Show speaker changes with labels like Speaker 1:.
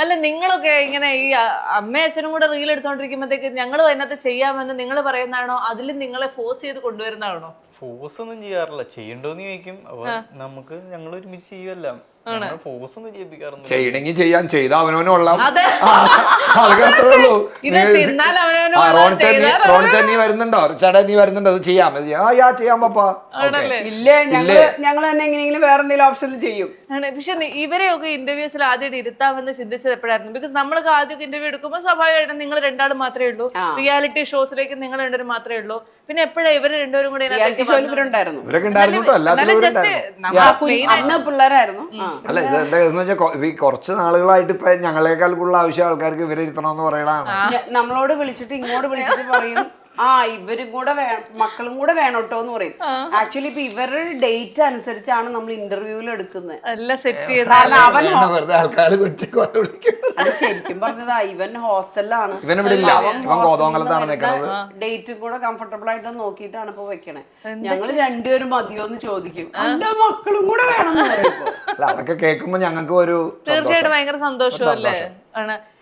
Speaker 1: അല്ല നിങ്ങളൊക്കെ ഇങ്ങനെ ഈ അമ്മയും അച്ഛനും കൂടെ റീൽ എടുത്തോണ്ടിരിക്കുമ്പോഴത്തേക്ക് ഞങ്ങളും അതിനകത്ത് ചെയ്യാമെന്ന് നിങ്ങൾ പറയുന്നതാണോ അതിലും നിങ്ങളെ ഫോഴ്സ് ചെയ്ത് കൊണ്ടുവരുന്നതാണോ?
Speaker 2: ഫോഴ്സ് ഒന്നും ചെയ്യാറില്ല. ചെയ്യണ്ടോന്ന് ചോദിക്കും. അപ്പൊ നമുക്ക് ഞങ്ങൾ ഒരുമിച്ച് ചെയ്യുമല്ല. ഫോഴ്സ് ഒന്നും ചെയ്യിപ്പിക്കാറൊന്നും.
Speaker 3: ചെയ്യണമെങ്കിൽ ചെയ്യാൻ ചെയ്ത അവനവനും കൊള്ളാം.
Speaker 1: അതെ.
Speaker 3: അതൊക്കെ അത്രേ ഉള്ളൂ.
Speaker 1: ഇത് തിന്നാൽ അവനവനും
Speaker 3: റോണിത്തെ നീ വരുന്നുണ്ടോ? ചേട്ടാ നീ വരുന്നുണ്ടോ? അത് ചെയ്യാം. ചെയ്യാം പപ്പാ.
Speaker 4: ഇല്ലേ ഞങ്ങൾ തന്നെ എങ്ങനെയെങ്കിലും വേറെ എന്തെങ്കിലും ഓപ്ഷൻ ചെയ്യും.
Speaker 1: പക്ഷെ ഇവരെയൊക്കെ ഇന്റർവ്യൂസിൽ ആദ്യമായിട്ട് ഇരുത്താമെന്ന് ചിന്തിച്ചത് എപ്പോഴായിരുന്നു? ബിക്കോസ് നമ്മളൊക്കെ ആദ്യമൊക്കെ ഇന്റർവ്യൂ എടുക്കുമ്പോൾ സ്വാഭാവികമായിട്ടും നിങ്ങൾ രണ്ടാളും മാത്രമേ ഉള്ളൂ. റിയാലിറ്റി ഷോസിലേക്ക് നിങ്ങൾ രണ്ടുപേരും മാത്രമേ ഉള്ളൂ. പിന്നെ എപ്പോഴാണ് ഇവർ രണ്ടുപേരും കൂടെ
Speaker 4: ഇവരൊക്കെ ഉണ്ടായിരുന്നു.
Speaker 1: അന്ന്
Speaker 4: പിള്ളേരായിരുന്നു.
Speaker 3: അല്ല ഇത് എന്താന്ന് വെച്ചാൽ ഈ കുറച്ച് നാളുകളായിട്ട് ഇപ്പൊ ഞങ്ങളെക്കാൾ കൂടുതൽ ആവശ്യം ആൾക്കാർക്ക് ഇവരെ ഇരുത്തണമെന്ന് പറയണതാണ്.
Speaker 4: നമ്മളോട് വിളിച്ചിട്ട് ഇങ്ങോട്ട് വിളിച്ചിട്ട് പറയും ഇവരും കൂടെ മക്കളും കൂടെ വേണോട്ടോ എന്ന് പറയും. ആക്ച്വലി ഇപ്പൊ ഇവരുടെ ഡേറ്റ് അനുസരിച്ചാണ് നമ്മൾ ഇന്റർവ്യൂവിൽ എടുക്കുന്നത്. അത് ശരിക്കും പറഞ്ഞതാ, ഇവൻ ഹോസ്റ്റലിലാണ്, ഡേറ്റും കൂടെ കംഫർട്ടബിൾ ആയിട്ട് നോക്കിയിട്ടാണ് ഇപ്പൊ വെക്കണേ. ഞങ്ങള് രണ്ടുപേരും മതിയോന്ന് ചോദിക്കും. എന്റെ മക്കളും കൂടെ വേണം.
Speaker 3: അതൊക്കെ കേൾക്കുമ്പോ ഞങ്ങൾക്ക് ഒരു
Speaker 1: തീർച്ചയായിട്ടും ഭയങ്കര സന്തോഷമല്ലേ ആണ്.